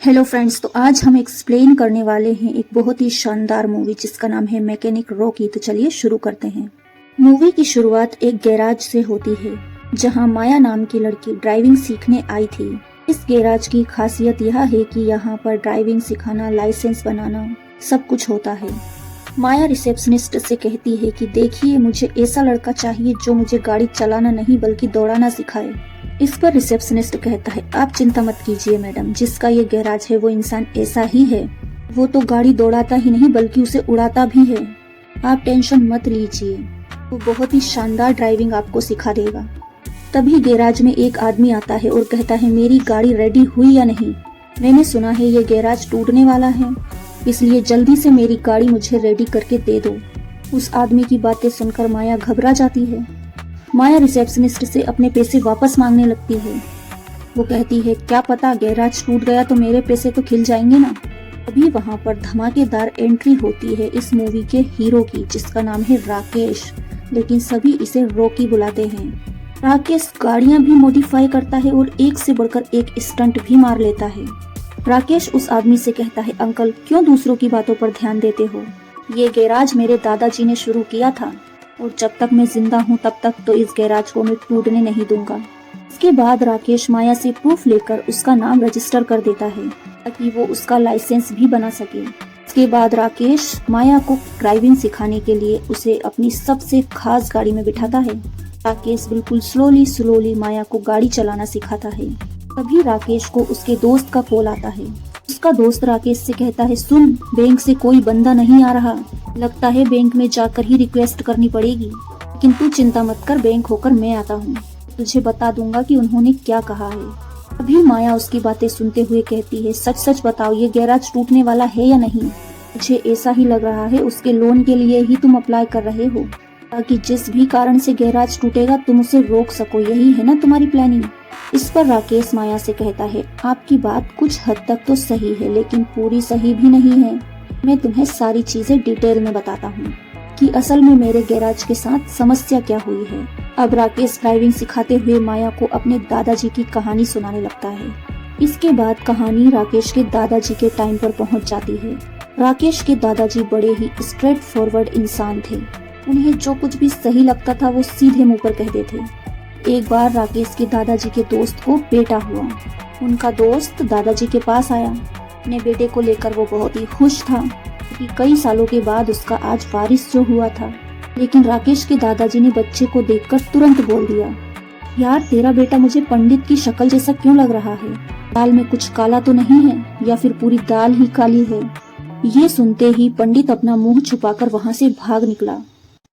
Hello friends, तो आज हम एक्सप्लेन करने वाले हैं एक बहुत ही शानदार मूवी जिसका नाम है मैकेनिक रॉकी। तो चलिए शुरू करते हैं। मूवी की शुरुआत एक गैराज से होती है जहां माया नाम की लड़की ड्राइविंग सीखने आई थी। इस गैराज की खासियत यह है कि यहाँ पर ड्राइविंग सिखाना, लाइसेंस बनाना सब कुछ होता है। माया रिसेप्शनिस्ट से कहती है कि देखिए, मुझे ऐसा लड़का चाहिए जो मुझे गाड़ी चलाना नहीं बल्कि दौड़ाना सिखाए। इस पर रिसेप्शनिस्ट कहता है, आप चिंता मत कीजिए मैडम, जिसका ये गैराज है वो इंसान ऐसा ही है। वो तो गाड़ी दौड़ाता ही नहीं बल्कि उसे उड़ाता भी है। आप टेंशन मत लीजिए, वो बहुत ही शानदार ड्राइविंग आपको सिखा देगा। तभी गैराज में एक आदमी आता है और कहता है, मेरी गाड़ी रेडी हुई या नहीं? मैंने सुना है ये गैराज टूटने वाला है, इसलिए जल्दी से मेरी गाड़ी मुझे रेडी करके दे दो। उस आदमी की बातें सुनकर माया घबरा जाती है। माया रिसेप्शनिस्ट से अपने पैसे वापस मांगने लगती है। वो कहती है, क्या पता गैराज टूट गया तो मेरे पैसे तो खिल जाएंगे ना। अभी वहाँ पर धमाकेदार एंट्री होती है इस मूवी के हीरो की, जिसका नाम है राकेश, लेकिन सभी इसे रॉकी बुलाते हैं। राकेश गाड़ियाँ भी मॉडिफाई करता है और एक से बढ़कर एक स्टंट भी मार लेता है। राकेश उस आदमी से कहता है, अंकल क्यों दूसरों की बातों पर ध्यान देते हो? ये गैराज मेरे दादाजी ने शुरू किया था और जब तक मैं जिंदा हूँ तब तक तो इस गैराज को मैं टूटने नहीं दूंगा। इसके बाद राकेश माया से प्रूफ लेकर उसका नाम रजिस्टर कर देता है ताकि वो उसका लाइसेंस भी बना सके। इसके बाद राकेश माया को ड्राइविंग सिखाने के लिए उसे अपनी सबसे खास गाड़ी में बिठाता है। राकेश बिल्कुल स्लोली माया को गाड़ी चलाना सिखाता है। तभी राकेश को उसके दोस्त का कॉल आता है। उसका दोस्त राकेश से कहता है, सुन, बैंक से कोई बंदा नहीं आ रहा, लगता है बैंक में जाकर ही रिक्वेस्ट करनी पड़ेगी, लेकिन तू चिंता मत कर, बैंक होकर मैं आता हूँ, तुझे बता दूंगा कि उन्होंने क्या कहा है। अभी माया उसकी बातें सुनते हुए कहती है, सच सच बताओ, ये गैराज टूटने वाला है या नहीं? मुझे ऐसा ही लग रहा है उसके लोन के लिए ही तुम अप्लाई कर रहे हो, ताकि जिस भी कारण से गैराज टूटेगा तुम उसे रोक सको, यही है ना तुम्हारी प्लानिंग? इस पर राकेश माया से कहता है, आपकी बात कुछ हद तक तो सही है लेकिन पूरी सही भी नहीं है। मैं तुम्हें सारी चीजें डिटेल में बताता हूँ कि असल में मेरे गैराज के साथ समस्या क्या हुई है। अब राकेश ड्राइविंग सिखाते हुए माया को अपने दादाजी की कहानी सुनाने लगता है। इसके बाद कहानी राकेश के दादाजी के टाइम पर पहुँच जाती है। राकेश के दादाजी बड़े ही स्ट्रेट फॉरवर्ड इंसान थे। उन्हें जो कुछ भी सही लगता था वो सीधे मुँह पर कहते थे। एक बार राकेश के दादाजी के दोस्त को बेटा हुआ। उनका दोस्त दादाजी के पास आया। अपने बेटे को लेकर वो बहुत ही खुश था कि कई सालों के बाद उसका आज वारिस जो हुआ था। लेकिन राकेश के दादाजी ने बच्चे को देखकर तुरंत बोल दिया, यार तेरा बेटा मुझे पंडित की शक्ल जैसा क्यों लग रहा है? दाल में कुछ काला तो नहीं है या फिर पूरी दाल ही काली है? ये सुनते ही पंडित अपना मुंह छुपाकर वहाँ से भाग निकला।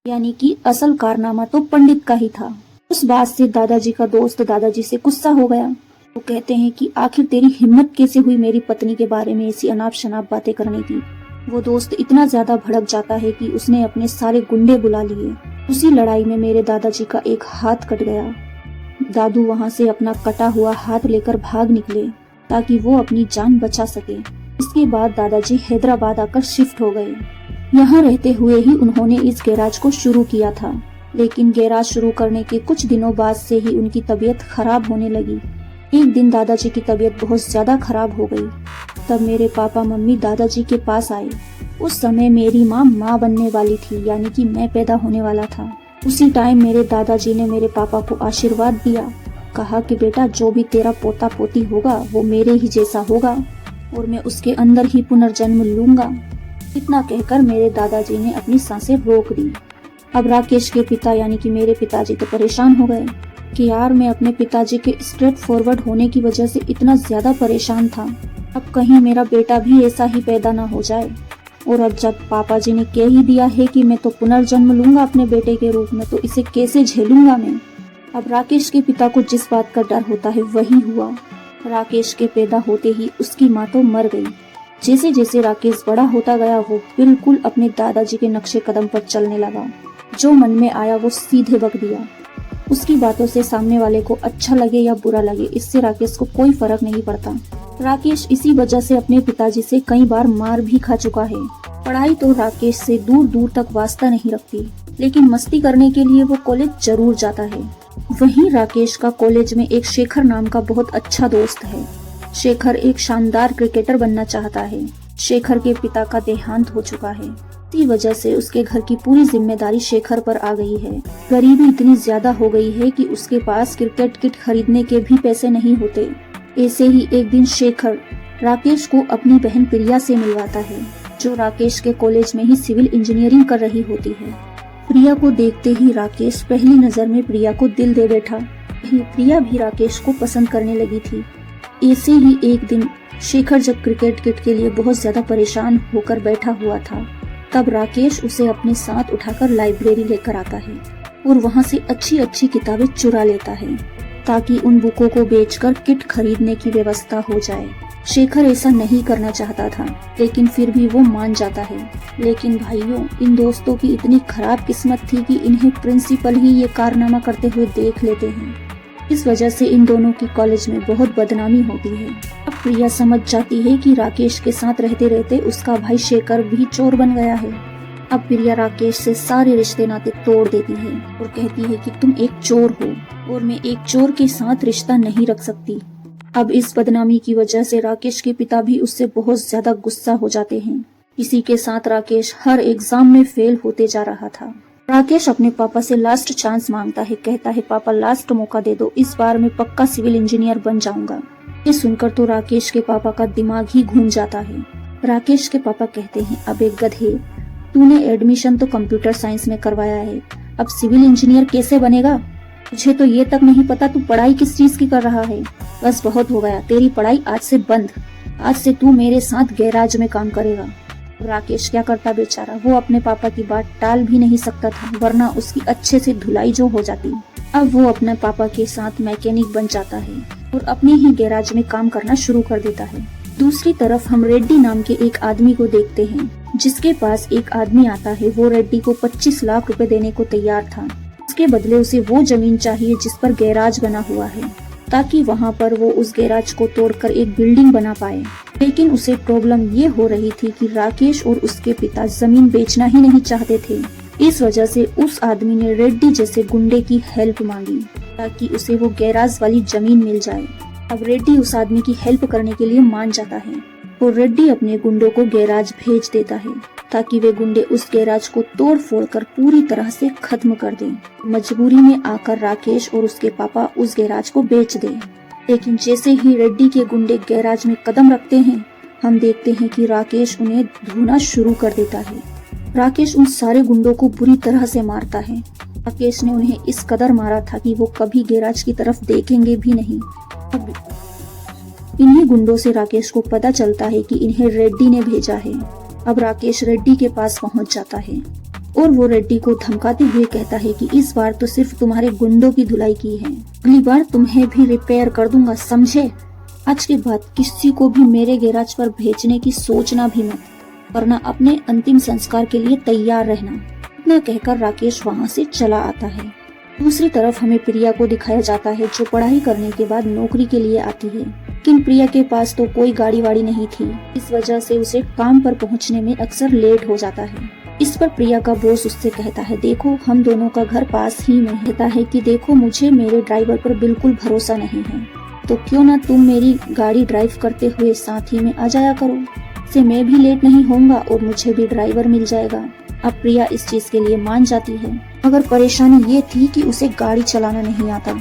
यानी कि असल कारनामा तो पंडित का ही था। उस बात से दादाजी का दोस्त दादाजी से गुस्सा हो गया। वो कहते हैं कि आखिर तेरी हिम्मत कैसे हुई मेरी पत्नी के बारे में ऐसी अनाप शनाप बातें करने की। वो दोस्त इतना ज्यादा भड़क जाता है कि उसने अपने सारे गुंडे बुला लिए। उसी लड़ाई में मेरे दादाजी का एक हाथ कट गया। दादू वहाँ से अपना कटा हुआ हाथ लेकर भाग निकले ताकि वो अपनी जान बचा सके। इसके बाद दादाजी हैदराबाद आकर शिफ्ट हो गए। यहाँ रहते हुए ही उन्होंने इस गैराज को शुरू किया था, लेकिन गैराज शुरू करने के कुछ दिनों बाद से ही उनकी तबीयत खराब होने लगी। एक दिन दादाजी की तबीयत बहुत ज्यादा खराब हो गई। तब मेरे पापा मम्मी दादाजी के पास आए। उस समय मेरी माँ बनने वाली थी, यानी कि मैं पैदा होने वाला था। उसी टाइम मेरे दादाजी ने मेरे पापा को आशीर्वाद दिया, कहा कि बेटा जो भी तेरा पोता पोती होगा वो मेरे ही जैसा होगा और मैं उसके अंदर ही पुनर्जन्म लूंगा। इतना कहकर मेरे दादाजी ने अपनी सांसें रोक दी। अब राकेश के पिता यानी कि मेरे पिताजी तो परेशान हो गए कि यार मैं अपने पिताजी के स्ट्रेट फॉरवर्ड होने की वजह से इतना ज्यादा परेशान था, अब कहीं मेरा बेटा भी ऐसा ही पैदा ना हो जाए। और अब जब पापा जी ने कह ही दिया है कि मैं तो पुनर्जन्म लूंगा अपने बेटे के रूप में, तो इसे कैसे झेलूंगा मैं। अब राकेश के पिता को जिस बात का डर होता है वही हुआ। राकेश के पैदा होते ही उसकी माँ तो मर गई। जैसे जैसे राकेश बड़ा होता गया वो बिल्कुल अपने दादाजी के नक्शे कदम पर चलने लगा। जो मन में आया वो सीधे बक दिया। उसकी बातों से सामने वाले को अच्छा लगे या बुरा लगे, इससे राकेश को कोई फर्क नहीं पड़ता। राकेश इसी वजह से अपने पिताजी से कई बार मार भी खा चुका है। पढ़ाई तो राकेश से दूर दूर तक वास्ता नहीं रखती, लेकिन मस्ती करने के लिए वो कॉलेज जरूर जाता है। वहीं राकेश का कॉलेज में एक शेखर नाम का बहुत अच्छा दोस्त है। शेखर एक शानदार क्रिकेटर बनना चाहता है। शेखर के पिता का देहांत हो चुका है। इसी वजह से उसके घर की पूरी जिम्मेदारी शेखर पर आ गई है। गरीबी इतनी ज्यादा हो गई है कि उसके पास क्रिकेट किट खरीदने के भी पैसे नहीं होते। ऐसे ही एक दिन शेखर राकेश को अपनी बहन प्रिया से मिलवाता है, जो राकेश के कॉलेज में ही सिविल इंजीनियरिंग कर रही होती है। प्रिया को देखते ही राकेश पहली नजर में प्रिया को दिल दे बैठा। प्रिया भी राकेश को पसंद करने लगी थी। ऐसे ही एक दिन शेखर जब क्रिकेट किट के लिए बहुत ज्यादा परेशान होकर बैठा हुआ था, तब राकेश उसे अपने साथ उठाकर लाइब्रेरी लेकर आता है और वहाँ से अच्छी अच्छी किताबें चुरा लेता है, ताकि उन बुकों को बेचकर किट खरीदने की व्यवस्था हो जाए। शेखर ऐसा नहीं करना चाहता था, लेकिन फिर भी वो मान जाता है। लेकिन भाइयों, इन दोस्तों की इतनी खराब किस्मत थी कि इन्हें प्रिंसिपल ही ये कारनामा करते हुए देख लेते हैं। इस वजह से इन दोनों की कॉलेज में बहुत बदनामी होती है। अब प्रिया समझ जाती है कि राकेश के साथ रहते रहते उसका भाई शेखर भी चोर बन गया है। अब प्रिया राकेश से सारे रिश्ते नाते तोड़ देती है और कहती है कि तुम एक चोर हो और मैं एक चोर के साथ रिश्ता नहीं रख सकती। अब इस बदनामी की वजह से राकेश के पिता भी उससे बहुत ज्यादा गुस्सा हो जाते हैं। इसी के साथ राकेश हर एग्जाम में फेल होते जा रहा था। राकेश अपने पापा से लास्ट चांस मांगता है, कहता है पापा लास्ट मौका दे दो, इस बार मैं पक्का सिविल इंजीनियर बन जाऊंगा। ये सुनकर तो राकेश के पापा का दिमाग ही घूम जाता है। राकेश के पापा कहते हैं, अब एक गधे, तूने एडमिशन तो कंप्यूटर साइंस में करवाया है, अब सिविल इंजीनियर कैसे बनेगा? मुझे तो ये तक नहीं पता तू पढ़ाई किस चीज की कर रहा है। बस बहुत हो गया, तेरी पढ़ाई आज से बंद। आज से तू मेरे साथ गैराज में काम करेगा। राकेश क्या करता बेचारा, वो अपने पापा की बात टाल भी नहीं सकता था, वरना उसकी अच्छे से धुलाई जो हो जाती। अब वो अपने पापा के साथ मैकेनिक बन जाता है और अपने ही गैराज में काम करना शुरू कर देता है। दूसरी तरफ हम रेड्डी नाम के एक आदमी को देखते हैं, जिसके पास एक आदमी आता है। वो रेड्डी को 25 लाख रुपए देने को तैयार था। उसके बदले उसे वो जमीन चाहिए जिस पर गैराज बना हुआ है, ताकि वहाँ पर वो उस गैराज को तोड़कर एक बिल्डिंग बना पाए। लेकिन उसे प्रॉब्लम ये हो रही थी कि राकेश और उसके पिता जमीन बेचना ही नहीं चाहते थे। इस वजह से उस आदमी ने रेड्डी जैसे गुंडे की हेल्प मांगी, ताकि उसे वो गैराज वाली जमीन मिल जाए। अब रेड्डी उस आदमी की हेल्प करने के लिए मान जाता है और रेड्डी अपने गुंडों को गैराज भेज देता है, ताकि वे गुंडे उस गैराज को तोड़ फोड़ कर पूरी तरह से खत्म कर दें। मजबूरी में आकर राकेश और उसके पापा उस गैराज को बेच दें। लेकिन जैसे ही रेड्डी के गुंडे गैराज में कदम रखते हैं, हम देखते हैं कि राकेश उन्हें ढूंढना शुरू कर देता है। राकेश उन सारे गुंडों को बुरी तरह से मारता है। राकेश ने उन्हें इस कदर मारा था कि वो कभी गैराज की तरफ देखेंगे भी नहीं। अब इन्हीं गुंडों से राकेश को पता चलता है कि इन्हें रेड्डी ने भेजा है। अब राकेश रेड्डी के पास पहुंच जाता है और वो रेड्डी को धमकाते हुए कहता है कि इस बार तो सिर्फ तुम्हारे गुंडों की धुलाई की है, अगली बार तुम्हें भी रिपेयर कर दूंगा, समझे? आज के बाद किसी को भी मेरे गैराज पर भेजने की सोचना भी मत, वरना अपने अंतिम संस्कार के लिए तैयार रहना। इतना कहकर राकेश वहाँ से चला आता है। दूसरी तरफ हमें प्रिया को दिखाया जाता है, जो पढ़ाई करने के बाद नौकरी के लिए आती है। लेकिन प्रिया के पास तो कोई गाड़ी वाड़ी नहीं थी, इस वजह से उसे काम पर पहुंचने में अक्सर लेट हो जाता है। इस पर प्रिया का बॉस उससे कहता है, देखो हम दोनों का घर पास ही में। कहता है कि देखो मुझे मेरे ड्राइवर पर बिल्कुल भरोसा नहीं है, तो क्यों ना तुम मेरी गाड़ी ड्राइव करते हुए साथ ही में आ जाया करो, इससे मैं भी लेट नहीं होऊंगा और मुझे भी ड्राइवर मिल जाएगा। अब प्रिया इस चीज के लिए मान जाती है, मगर परेशानी ये थी कि उसे गाड़ी चलाना नहीं आता।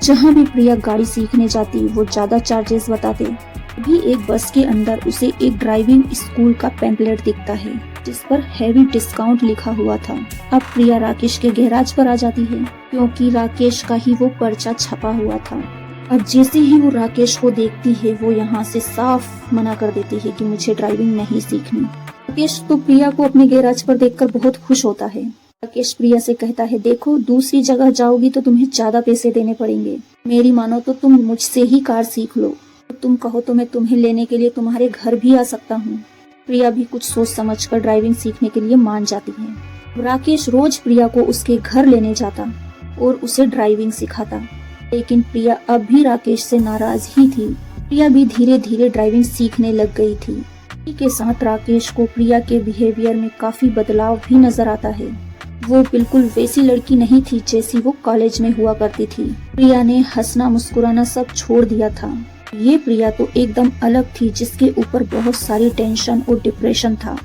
जहाँ भी प्रिया गाड़ी सीखने जाती वो ज्यादा चार्जेस बताते। अभी एक बस के अंदर उसे एक ड्राइविंग स्कूल का पैम्पलेट दिखता है, जिस पर हैवी डिस्काउंट लिखा हुआ था। अब प्रिया राकेश के गैराज पर आ जाती है, क्योंकि राकेश का ही वो पर्चा छपा हुआ था। अब जैसे ही वो राकेश को देखती है, वो यहाँ से साफ मना कर देती है कि मुझे ड्राइविंग नहीं सीखनी। राकेश तो प्रिया को अपने गैराज पर देखकर बहुत खुश होता है। राकेश प्रिया से कहता है, देखो दूसरी जगह जाओगी तो तुम्हें ज्यादा पैसे देने पड़ेंगे, मेरी मानो तो तुम मुझसे ही कार सीख लो, तुम कहो तो मैं तुम्हें लेने के लिए तुम्हारे घर भी आ सकता हूँ। प्रिया भी कुछ सोच समझकर ड्राइविंग सीखने के लिए मान जाती है। राकेश रोज प्रिया को उसके घर लेने जाता और उसे ड्राइविंग सिखाता, लेकिन प्रिया अब भी राकेश से नाराज ही थी। प्रिया भी धीरे धीरे ड्राइविंग सीखने लग गई थी। इसी के साथ राकेश को प्रिया के बिहेवियर में काफी बदलाव भी नजर आता है। वो बिल्कुल वैसी लड़की नहीं थी जैसी वो कॉलेज में हुआ करती थी। प्रिया ने हंसना मुस्कुराना सब छोड़ दिया था। ये प्रिया तो एकदम अलग थी, जिसके ऊपर बहुत सारी टेंशन और डिप्रेशन था।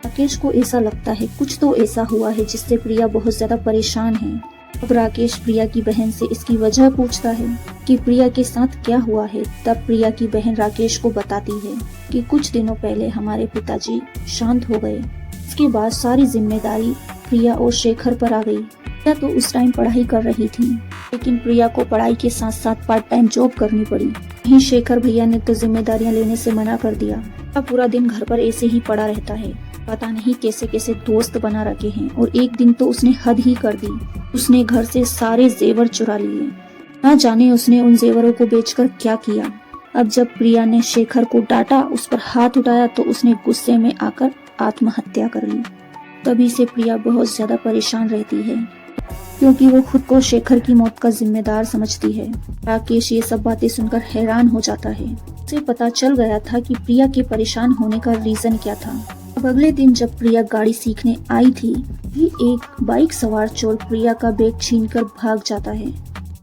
राकेश को ऐसा लगता है कुछ तो ऐसा हुआ है जिससे प्रिया बहुत ज्यादा परेशान है। अब राकेश प्रिया की बहन से इसकी वजह पूछता है कि प्रिया के साथ क्या हुआ है। तब प्रिया की बहन राकेश को बताती है कि कुछ दिनों पहले हमारे पिताजी शांत हो गए। इसके बाद सारी जिम्मेदारी प्रिया और शेखर पर आ गई। प्रिया तो उस टाइम पढ़ाई कर रही थी, लेकिन प्रिया को पढ़ाई के साथ साथ पार्ट टाइम जॉब करनी पड़ी। वहीं शेखर भैया ने तो जिम्मेदारियां लेने से मना कर दिया। अब पूरा दिन घर पर ऐसे ही पड़ा रहता है। पता नहीं कैसे कैसे दोस्त बना रखे हैं, और एक दिन तो उसने हद ही कर दी। उसने घर से सारे जेवर चुरा लिए। ना जाने उसने उन जेवरों को बेचकर क्या किया। अब जब प्रिया ने शेखर को डांटा, उस पर हाथ उठाया, तो उसने गुस्से में आकर आत्महत्या कर ली। तभी से प्रिया बहुत ज्यादा परेशान रहती है, क्योंकि वो खुद को शेखर की मौत का जिम्मेदार समझती है। राकेश ये सब बातें सुनकर हैरान हो जाता है। उसे पता चल गया था कि प्रिया के परेशान होने का रीजन क्या था। अब अगले दिन जब प्रिया गाड़ी सीखने आई थी, भी एक बाइक सवार चोर प्रिया का बैग छीनकर भाग जाता है।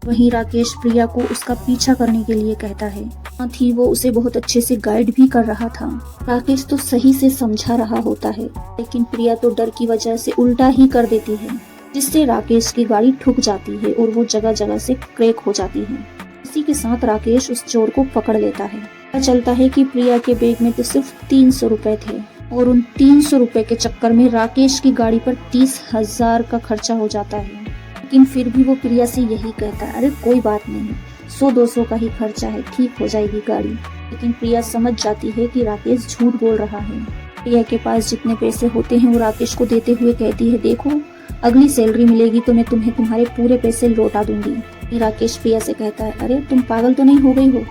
वहीं राकेश प्रिया को उसका पीछा करने के लिए कहता है। साथ ही वो उसे बहुत अच्छे से गाइड भी कर रहा था। राकेश तो सही से समझा रहा होता है, लेकिन प्रिया तो डर की वजह से उल्टा ही कर देती है, जिससे राकेश की गाड़ी ठुक जाती है और वो जगह जगह से क्रैक हो जाती है। इसी के साथ राकेश उस चोर को पकड़ लेता है। पता चलता है कि प्रिया के बैग में तो सिर्फ 300 रुपए थे, और उन 300 रुपए के चक्कर में राकेश की गाड़ी पर 30,000 का खर्चा हो जाता है। लेकिन फिर भी वो प्रिया से यही कहता है, अरे कोई बात नहीं, 100-200 का ही खर्चा है, ठीक हो जाएगी गाड़ी। लेकिन प्रिया समझ जाती है कि राकेश झूठ बोल रहा है। प्रिया के पास जितने पैसे होते हैं वो राकेश को देते हुए कहती है, देखो अगली सैलरी मिलेगी तो मैं तुम्हें तुम्हारे पूरे पैसे लौटा दूंगी। राकेश प्रिया से कहता है, अरे तुम पागल तो नहीं हो गई हो,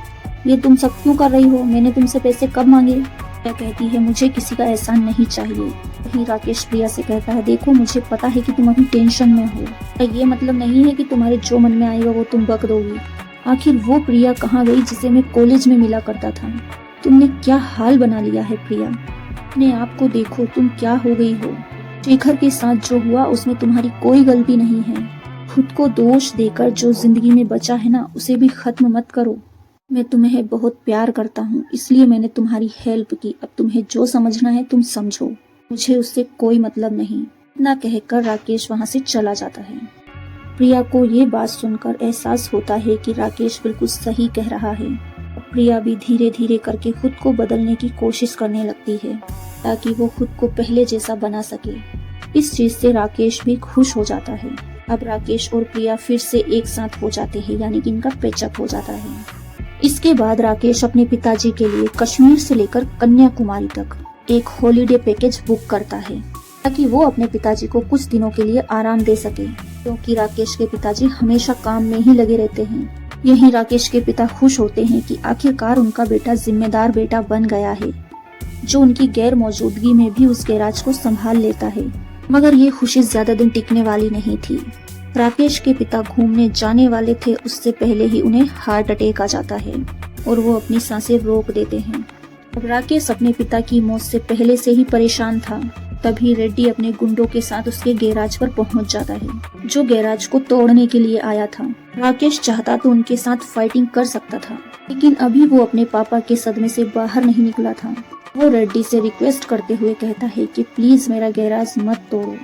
ये तुम सब क्यों कर रही हो, मैंने तुमसे पैसे कब मांगे। प्रिया कहती है, मुझे किसी का एहसान नहीं चाहिए। वहीं राकेश प्रिया से कहता है, देखो मुझे पता है कि तुम अभी टेंशन में हो, ये मतलब नहीं है कि तुम्हारे जो मन में आएगा वो तुम बक दोगी। आखिर वो प्रिया कहाँ गई जिसे मैं कॉलेज में मिला करता था। तुमने क्या हाल बना लिया है प्रिया, अपने आप को देखो, तुम क्या हो गई हो। शेखर के साथ जो हुआ उसमें तुम्हारी कोई गलती नहीं है। खुद को दोष देकर जो जिंदगी में बचा है ना, उसे भी खत्म मत करो। मैं तुम्हें बहुत प्यार करता हूँ, इसलिए मैंने तुम्हारी हेल्प की। अब तुम्हें जो समझना है तुम समझो, मुझे उससे कोई मतलब नहीं। इतना कहकर राकेश वहाँ से चला जाता है। प्रिया को ये बात सुनकर एहसास होता है कि राकेश बिल्कुल सही कह रहा है। प्रिया भी धीरे धीरे करके खुद को बदलने की कोशिश करने लगती है, ताकि वो खुद को पहले जैसा बना सके। इस चीज से राकेश भी खुश हो जाता है। अब राकेश और प्रिया फिर से एक साथ हो जाते हैं, यानी कि इनका पैचअप हो जाता है। इसके बाद राकेश अपने पिताजी के लिए कश्मीर से लेकर कन्याकुमारी तक एक हॉलिडे पैकेज बुक करता है, ताकि वो अपने पिताजी को कुछ दिनों के लिए आराम दे सके, क्योंकि राकेश के पिताजी हमेशा काम में ही लगे रहते हैं। यही राकेश के पिता खुश होते हैं कि आखिरकार उनका बेटा जिम्मेदार बेटा बन गया है, जो उनकी गैर मौजूदगी में भी उस गैराज को संभाल लेता है। मगर ये खुशी ज्यादा दिन टिकने वाली नहीं थी। राकेश के पिता घूमने जाने वाले थे, उससे पहले ही उन्हें हार्ट अटैक आ जाता है और वो अपनी सांसें रोक देते हैं। अब राकेश अपने पिता की मौत से पहले से ही परेशान था। तभी रेड्डी अपने गुंडों के साथ उसके गैराज पर पहुंच जाता है, जो गैराज को तोड़ने के लिए आया था। राकेश चाहता तो उनके साथ फाइटिंग कर सकता था, लेकिन अभी वो अपने पापा के सदमे से बाहर नहीं निकला था। वो रेड्डी से रिक्वेस्ट करते हुए कहता है कि प्लीज मेरा गैराज मत तोड़ो,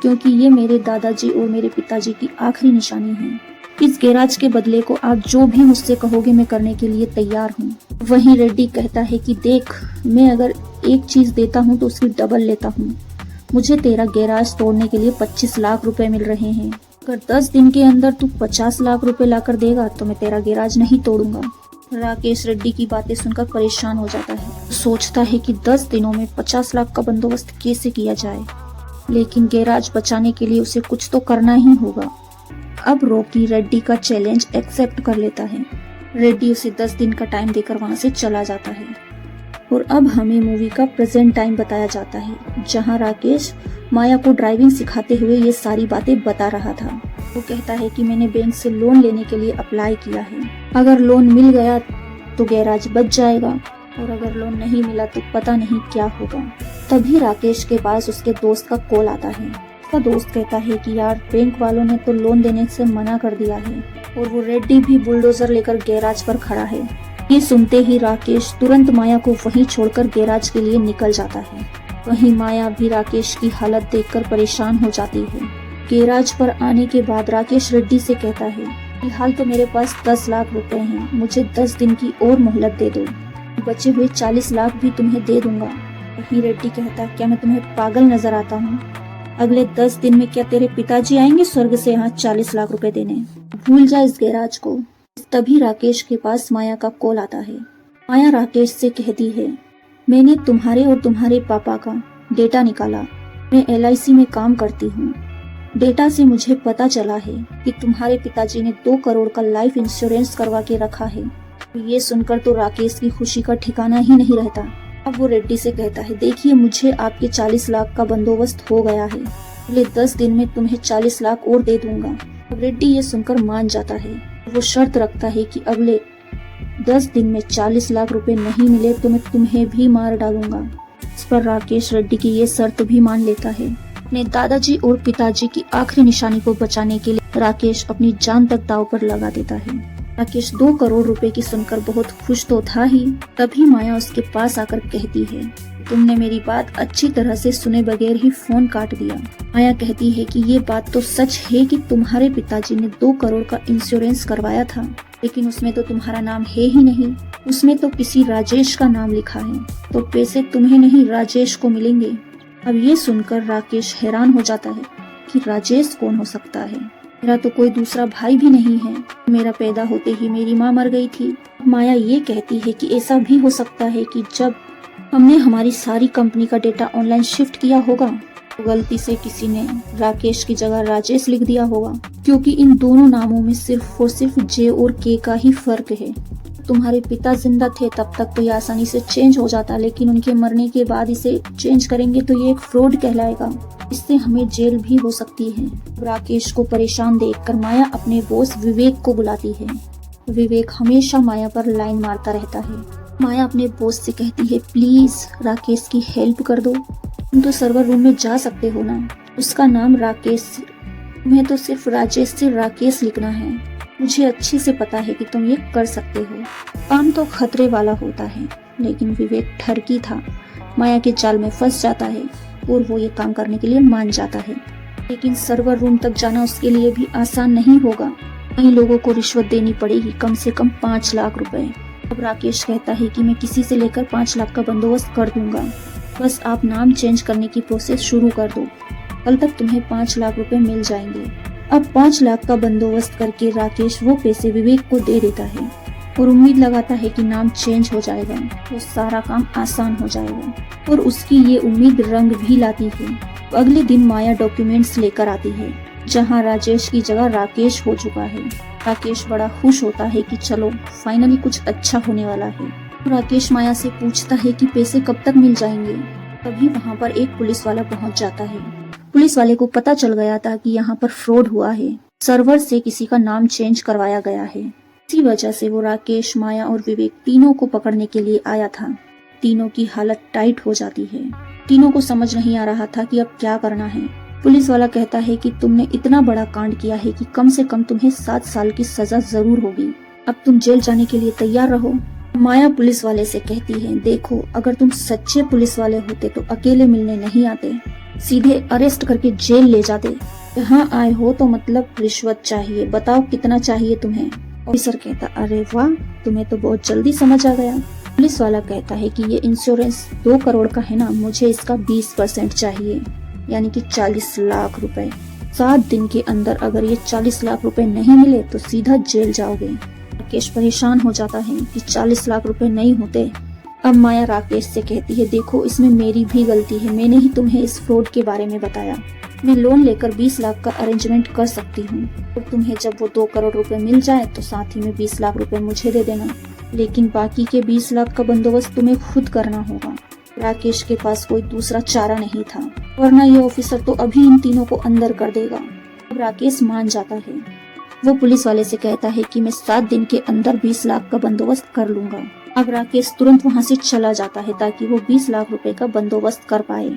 क्योंकि ये मेरे दादाजी और मेरे पिताजी की आखिरी निशानी है। इस गैराज के बदले को आप जो भी मुझसे कहोगे मैं करने के लिए तैयार हूँ। वहीं रेड्डी कहता है कि देख, मैं अगर एक चीज देता हूँ तो उसकी डबल लेता हूँ। मुझे तेरा गैराज तोड़ने के लिए 25 लाख रुपए मिल रहे हैं। अगर 10 दिन के अंदर तू 50 लाख रुपए लाकर देगा तो मैं तेरा गैराज नहीं तोड़ूंगा। राकेश रेड्डी की बातें सुनकर परेशान हो जाता है। सोचता है कि 10 दिनों में 50 लाख का बंदोबस्त कैसे किया जाए, लेकिन गैराज बचाने के लिए उसे कुछ तो करना ही होगा। अब रॉकी रेड्डी का चैलेंज एक्सेप्ट कर लेता है। रेड्डी उसे 10 दिन का टाइम देकर वहां से चला जाता है। और अब हमें मूवी का प्रेजेंट टाइम बताया जाता है, जहां राकेश माया को ड्राइविंग सिखाते हुए ये सारी बातें बता रहा था। वो कहता है कि मैंने बैंक से लोन लेने के लिए अप्लाई किया है। अगर लोन मिल गया तो गैराज बच जाएगा, और अगर लोन नहीं मिला तो पता नहीं क्या होगा। तभी राकेश के पास उसके दोस्त का कॉल आता है। उसका दोस्त कहता है कि यार, बैंक वालों ने तो लोन देने से मना कर दिया है, और वो रेड्डी भी बुलडोजर लेकर गैराज पर खड़ा है। ये सुनते ही राकेश तुरंत माया को वहीं छोड़कर गैराज के लिए निकल जाता है। वहीं माया भी राकेश की हालत देखकर परेशान हो जाती है। गैराज पर आने के बाद राकेश रेड्डी से कहता है, फिलहाल तो मेरे पास 10 लाख रुपए हैं, मुझे 10 दिन की और मोहलत दे दो, बचे हुए 40 लाख भी तुम्हें दे दूंगा। वहीं रेड्डी कहता, क्या मैं तुम्हें पागल नजर आता हूँ? अगले 10 दिन में क्या तेरे पिताजी आएंगे स्वर्ग से यहाँ 40 लाख रुपए देने? भूल जा इस गैराज को। तभी राकेश के पास माया का कॉल आता है। माया राकेश से कहती है, मैंने तुम्हारे और तुम्हारे पापा का डेटा निकाला। मैं LIC में काम करती हूँ। डेटा से मुझे पता चला है कि तुम्हारे पिताजी ने 2 करोड़ का लाइफ इंश्योरेंस करवा के रखा है। ये सुनकर तो राकेश की खुशी का ठिकाना ही नहीं रहता। अब वो रेड्डी से कहता है, देखिए मुझे आपके 40 लाख का बंदोबस्त हो गया है, अगले 10 दिन में तुम्हें 40 लाख और दे दूंगा। अब रेड्डी ये सुनकर मान जाता है। वो शर्त रखता है कि अगले 10 दिन में 40 लाख रुपए नहीं मिले तो मैं तुम्हें भी मार डालूंगा। इस पर राकेश रेड्डी की ये शर्त भी मान लेता है। अपने दादाजी और पिताजी की आखिरी निशानी को बचाने के लिए राकेश अपनी जान तक दांव पर लगा देता है। राकेश 2 करोड़ रुपए की सुनकर बहुत खुश तो था ही, तभी माया उसके पास आकर कहती है, तुमने मेरी बात अच्छी तरह से सुने बगैर ही फोन काट दिया। माया कहती है कि ये बात तो सच है कि तुम्हारे पिताजी ने 2 करोड़ का इंश्योरेंस करवाया था, लेकिन उसमें तो तुम्हारा नाम है ही नहीं, उसमें तो किसी राजेश का नाम लिखा है, तो पैसे तुम्हें नहीं राजेश को मिलेंगे। अब ये सुनकर राकेश हैरान हो जाता है कि राजेश कौन हो सकता है? मेरा तो कोई दूसरा भाई भी नहीं है, मेरा पैदा होते ही मेरी माँ मर गई थी। माया ये कहती है कि ऐसा भी हो सकता है कि जब हमने हमारी सारी कंपनी का डेटा ऑनलाइन शिफ्ट किया होगा तो गलती से किसी ने राकेश की जगह राजेश लिख दिया होगा, क्योंकि इन दोनों नामों में सिर्फ और सिर्फ J और K का ही फर्क है। तुम्हारे पिता जिंदा थे तब तक तो ये आसानी से चेंज हो जाता, लेकिन उनके मरने के बाद इसे चेंज करेंगे तो ये एक फ्रॉड कहलाएगा, इससे हमें जेल भी हो सकती है। राकेश को परेशान देखकर माया अपने बॉस विवेक को बुलाती है। विवेक हमेशा माया पर लाइन मारता रहता है। माया अपने बॉस से कहती है, प्लीज राकेश की हेल्प कर दो, तुम तो सर्वर रूम में जा सकते हो ना, उसका नाम राकेश, तुम्हें तो सिर्फ राजेश से राकेश लिखना है। मुझे अच्छे से पता है कि तुम ये कर सकते हो। काम तो खतरे वाला होता है, लेकिन विवेक ठरकी था, माया के जाल में फंस जाता है और वो ये काम करने के लिए मान जाता है। लेकिन सर्वर रूम तक जाना उसके लिए भी आसान नहीं होगा, कई लोगों को रिश्वत देनी पड़ेगी, कम से कम 5 लाख रुपए। अब राकेश कहता है कि मैं किसी से लेकर 5 लाख का बंदोबस्त कर दूंगा, बस आप नाम चेंज करने की प्रोसेस शुरू कर दो, कल तक तुम्हें 5 लाख रुपए मिल जाएंगे। अब 5 लाख का बंदोबस्त करके राकेश वो पैसे विवेक को दे देता है और उम्मीद लगाता है कि नाम चेंज हो जाएगा तो सारा काम आसान हो जाएगा, और उसकी ये उम्मीद रंग भी लाती है। अगले दिन माया डॉक्यूमेंट्स लेकर आती है, जहां राजेश की जगह राकेश हो चुका है। राकेश बड़ा खुश होता है कि चलो फाइनली कुछ अच्छा होने वाला है। राकेश माया से पूछता है कि पैसे कब तक मिल जाएंगे। तभी वहां पर एक पुलिस वाला पहुंच जाता है। पुलिस वाले को पता चल गया था कि यहाँ पर फ्रॉड हुआ है, सर्वर से किसी का नाम चेंज करवाया गया है। इसी वजह से वो राकेश, माया और विवेक तीनों को पकड़ने के लिए आया था। तीनों की हालत टाइट हो जाती है। तीनों को समझ नहीं आ रहा था कि अब क्या करना है। पुलिस वाला कहता है कि तुमने इतना बड़ा कांड किया है कि कम से कम तुम्हें 7 साल की सजा जरूर होगी, अब तुम जेल जाने के लिए तैयार रहो। माया पुलिस वाले से कहती है, देखो अगर तुम सच्चे पुलिस वाले होते तो अकेले मिलने नहीं आते, सीधे अरेस्ट करके जेल ले जाते। यहाँ आए हो तो मतलब रिश्वत चाहिए, बताओ कितना चाहिए तुम्हें। ऑफिसर कहता, अरे वाह, तुम्हें तो बहुत जल्दी समझ आ गया। पुलिस वाला कहता है कि ये इंश्योरेंस 2 करोड़ का है ना, मुझे इसका 20% चाहिए, यानी कि 40 लाख रुपए। 7 दिन के अंदर अगर ये 40 लाख रुपए नहीं मिले तो सीधा जेल जाओगे। राकेश परेशान हो जाता है कि 40 लाख रुपए नहीं होते। अब माया राकेश से कहती है, देखो इसमें मेरी भी गलती है, मैंने ही तुम्हें इस फ्रॉड के बारे में बताया। मैं लोन लेकर 20 लाख का अरेंजमेंट कर सकती हूँ, तो तुम्हें जब वो 2 करोड़ रुपए मिल जाए तो साथ ही में 20 लाख रुपए मुझे दे देना, लेकिन बाकी के 20 लाख का बंदोबस्त तुम्हें खुद करना होगा। राकेश के पास कोई दूसरा चारा नहीं था, वरना ये ऑफिसर तो अभी इन तीनों को अंदर कर देगा। अब राकेश मान जाता है। वो पुलिस वाले से कहता है कि मैं 7 दिन के अंदर 20 लाख का बंदोबस्त कर लूंगा। अब राकेश तुरंत वहाँ से चला जाता है ताकि वो 20 लाख रुपए का बंदोबस्त कर पाए।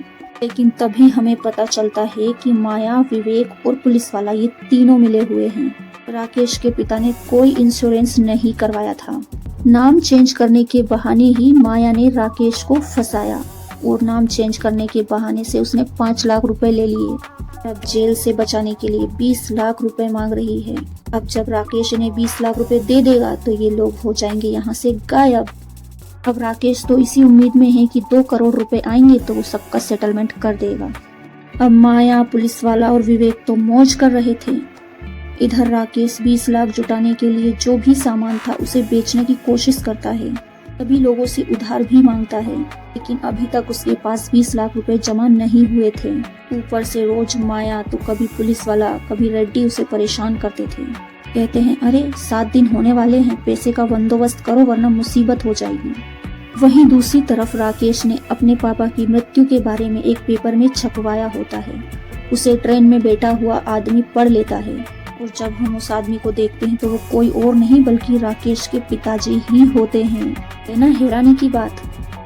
लेकिन तभी हमें पता चलता है कि माया, विवेक और पुलिस वाला ये तीनों मिले हुए हैं। राकेश के पिता ने कोई इंश्योरेंस नहीं करवाया था। नाम चेंज करने के बहाने ही माया ने राकेश को फंसाया और नाम चेंज करने के बहाने से उसने 5 लाख रुपए ले लिए। अब जेल से बचाने के लिए 20 लाख रुपए मांग रही है। अब जब राकेश इन्हें 20 लाख रुपए दे देगा तो ये लोग हो जाएंगे यहाँ से गायब। अब राकेश तो इसी उम्मीद में है कि 2 करोड़ रुपए आएंगे तो वो सबका सेटलमेंट कर देगा। अब माया, पुलिस वाला और विवेक तो मौज कर रहे थे। इधर राकेश 20 लाख जुटाने के लिए जो भी सामान था उसे बेचने की कोशिश करता है। सभी लोगों से उधार भी मांगता है, लेकिन अभी तक उसके पास 20 लाख रुपए जमा नहीं हुए थे। ऊपर से रोज माया तो कभी पुलिस वाला कभी रेड्डी उसे परेशान करते थे। कहते हैं, अरे 7 दिन होने वाले हैं, पैसे का बंदोबस्त करो वरना मुसीबत हो जाएगी। वहीं दूसरी तरफ राकेश ने अपने पापा की मृत्यु के बारे में एक पेपर में छपवाया होता है। उसे ट्रेन में बैठा हुआ आदमी पढ़ लेता है और जब हम उस आदमी को देखते हैं तो वो कोई और नहीं बल्कि राकेश के पिताजी ही होते हैं। है ना हैरानी की बात,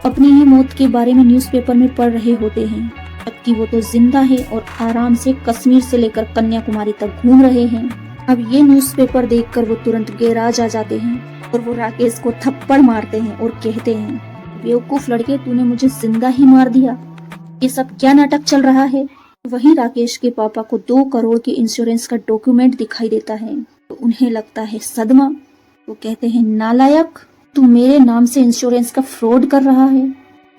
अपनी ही मौत के बारे में न्यूज़पेपर में पढ़ रहे होते हैं, जबकि वो तो जिंदा है और आराम से कश्मीर से लेकर कन्याकुमारी तक घूम रहे हैं। अब ये न्यूज़पेपर देखकर वो तुरंत गैराज आ जाते हैं और वो राकेश को थप्पड़ मारते हैं और कहते हैं, बेवकूफ लड़के, तूने मुझे जिंदा ही मार दिया। ये सब क्या नाटक चल रहा है। वहीं राकेश के पापा को 2 करोड़ के इंश्योरेंस का डॉक्यूमेंट दिखाई देता है तो उन्हें लगता है सदमा। वो कहते हैं, नालायक, तू मेरे नाम से इंश्योरेंस का फ्रॉड कर रहा है।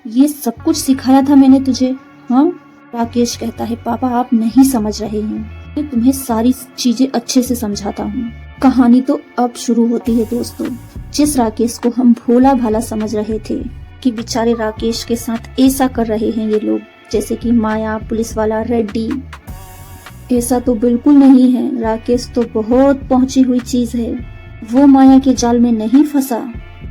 ये सब कुछ सिखाया था मैंने तुझे, हाँ? राकेश कहता है, पापा आप नहीं समझ रहे हैं, मैं तुम्हें सारी चीजें अच्छे से समझाता हूँ। कहानी तो अब शुरू होती है दोस्तों। जिस राकेश को हम भोला भाला समझ रहे थे कि बेचारे राकेश के साथ ऐसा कर रहे हैं ये लोग, जैसे कि माया, पुलिस वाला, रेड्डी, ऐसा तो बिल्कुल नहीं है। राकेश तो बहुत पहुंची हुई चीज है। वो माया के जाल में नहीं फंसा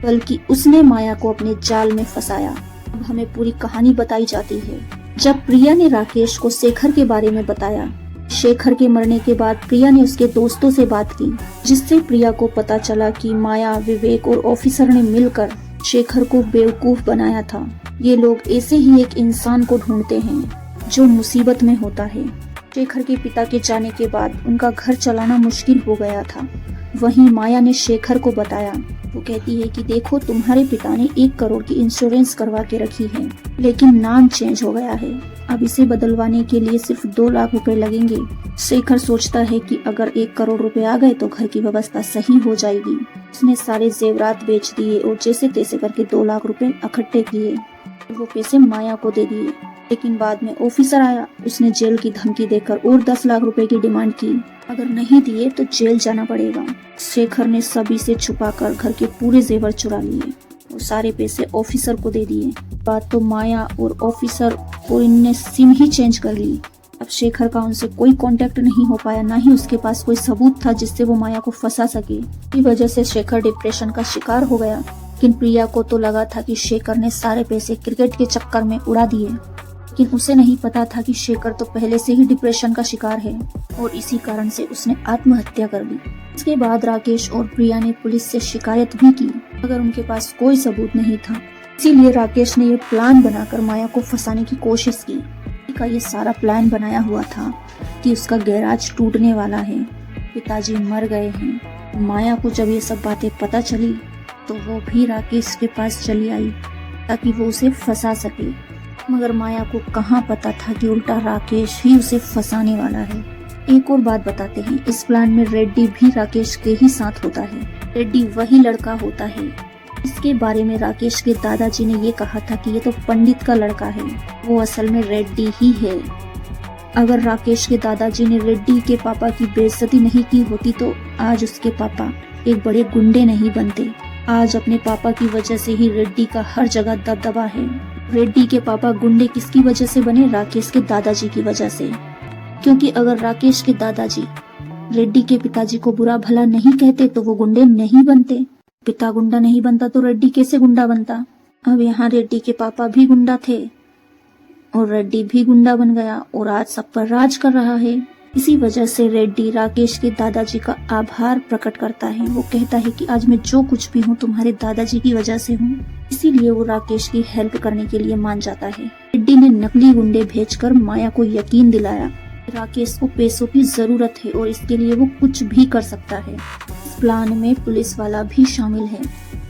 बल्कि उसने माया को अपने जाल में फंसाया। अब हमें पूरी कहानी बताई जाती है। जब प्रिया ने राकेश को शेखर के बारे में बताया, शेखर के मरने के बाद प्रिया ने उसके दोस्तों से बात की, जिससे प्रिया को पता चला कि माया, विवेक और ऑफिसर ने मिलकर शेखर को बेवकूफ बनाया था। ये लोग ऐसे ही एक इंसान को ढूंढते हैं जो मुसीबत में होता है। शेखर के पिता के जाने के बाद उनका घर चलाना मुश्किल हो गया था। वहीं माया ने शेखर को बताया। वो कहती है कि देखो, तुम्हारे पिता ने 1 करोड़ की इंश्योरेंस करवा के रखी है, लेकिन नाम चेंज हो गया है। अब इसे बदलवाने के लिए सिर्फ 2 लाख रुपए लगेंगे। शेखर सोचता है कि अगर 1 करोड़ रुपए आ गए तो घर की व्यवस्था सही हो जाएगी। उसने सारे जेवरात बेच दिए और जैसे तैसे करके 2 लाख रुपए इकट्ठे किए। वो पैसे माया को दे दिए, लेकिन बाद में ऑफिसर आया। उसने जेल की धमकी देकर और 10 लाख रुपए की डिमांड की। अगर नहीं दिए तो जेल जाना पड़ेगा। शेखर ने सभी से छुपाकर घर के पूरे जेवर चुरा लिए और सारे पैसे ऑफिसर को दे दिए। बात तो माया और ऑफिसर और इनने सिम ही चेंज कर ली। अब शेखर का उनसे कोई कांटेक्ट नहीं हो पाया, ना ही उसके पास कोई सबूत था जिससे वो माया को फंसा सके। इसी वजह से शेखर डिप्रेशन का शिकार हो गया। लेकिन प्रिया को तो लगा था कि शेखर ने सारे पैसे क्रिकेट के चक्कर में उड़ा दिए, लेकिन उसे नहीं पता था कि शेखर तो पहले से ही डिप्रेशन का शिकार है और इसी कारण से उसने आत्महत्या कर ली। इसके बाद राकेश और प्रिया ने पुलिस से शिकायत भी की, मगर उनके पास कोई सबूत नहीं था। इसीलिए राकेश ने ये प्लान बनाकर माया को फंसाने की कोशिश की। का ये सारा प्लान बनाया हुआ था कि उसका गैराज टूटने वाला है, पिताजी मर गए हैं। माया को जब ये सब बातें पता चली तो वो भी राकेश के पास चली आई ताकि वो उसे फंसा सके, मगर माया को कहाँ पता था कि उल्टा राकेश ही उसे फंसाने वाला है। एक और बात बताते हैं, इस प्लान में रेड्डी भी राकेश के ही साथ होता है। रेड्डी वही लड़का होता है इसके बारे में राकेश के दादाजी ने ये कहा था कि ये तो पंडित का लड़का है, वो असल में रेड्डी ही है। अगर राकेश के दादाजी ने रेड्डी के पापा की बेइज्जती नहीं की होती तो आज उसके पापा एक बड़े गुंडे नहीं बनते। आज अपने पापा की वजह से ही रेड्डी का हर जगह दबदबा है। रेड्डी के पापा गुंडे किसकी वजह से बने? राकेश के दादाजी की वजह से। क्योंकि अगर राकेश के दादाजी रेड्डी के पिताजी को बुरा भला नहीं कहते तो वो गुंडे नहीं बनते। पिता गुंडा नहीं बनता तो रेड्डी कैसे गुंडा बनता? अब यहाँ रेड्डी के पापा भी गुंडा थे और रेड्डी भी गुंडा बन गया और आज सब पर राज कर रहा है। इसी वजह से रेड्डी राकेश के दादाजी का आभार प्रकट करता है। वो कहता है कि आज मैं जो कुछ भी हूँ तुम्हारे दादाजी की वजह से हूँ। इसीलिए वो राकेश की हेल्प करने के लिए मान जाता है। रेड्डी ने नकली गुंडे भेजकर माया को यकीन दिलाया राकेश को पैसों की जरूरत है और इसके लिए वो कुछ भी कर सकता है। इस प्लान में पुलिस वाला भी शामिल है।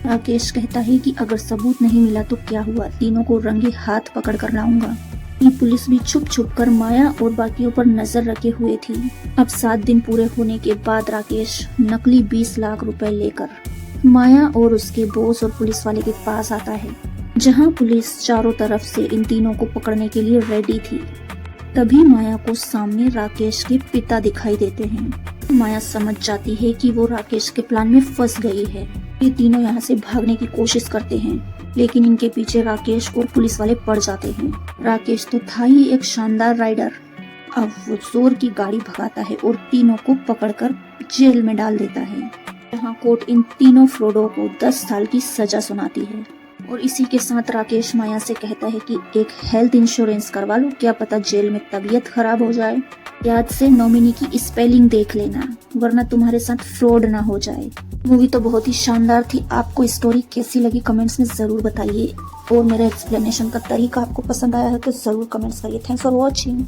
राकेश कहता है कि अगर सबूत नहीं मिला तो क्या हुआ, तीनों को रंगे हाथ पकड़ कर लाऊंगा। ये पुलिस भी छुप छुप कर माया और बाकियों पर नजर रखे हुए थी। अब 7 दिन पूरे होने के बाद राकेश नकली 20 लाख रुपए लेकर माया और उसके बॉस और पुलिस वाले के पास आता है, जहां पुलिस चारों तरफ से इन तीनों को पकड़ने के लिए रेडी थी। तभी माया को सामने राकेश के पिता दिखाई देते हैं। माया समझ जाती है कि वो राकेश के प्लान में फंस गई है। ये तीनों यहाँ से भागने की कोशिश करते हैं, लेकिन इनके पीछे राकेश और पुलिस वाले पड़ जाते हैं। राकेश तो था ही एक शानदार राइडर, अब वो जोर की गाड़ी भगाता है और तीनों को पकड़कर जेल में डाल देता है। यहाँ कोर्ट इन तीनों फ्रॉडों को 10 साल की सजा सुनाती है। और इसी के साथ राकेश माया से कहता है कि एक हेल्थ इंश्योरेंस करवा लो, क्या पता जेल में तबीयत खराब हो जाए। याद से नॉमिनी की स्पेलिंग देख लेना, वरना तुम्हारे साथ फ्रॉड ना हो जाए। मूवी तो बहुत ही शानदार थी। आपको स्टोरी कैसी लगी कमेंट्स में जरूर बताइए, और मेरा एक्सप्लेनेशन का तरीका आपको पसंद आया है तो जरूर कमेंट्स करिए। Thanks for watching.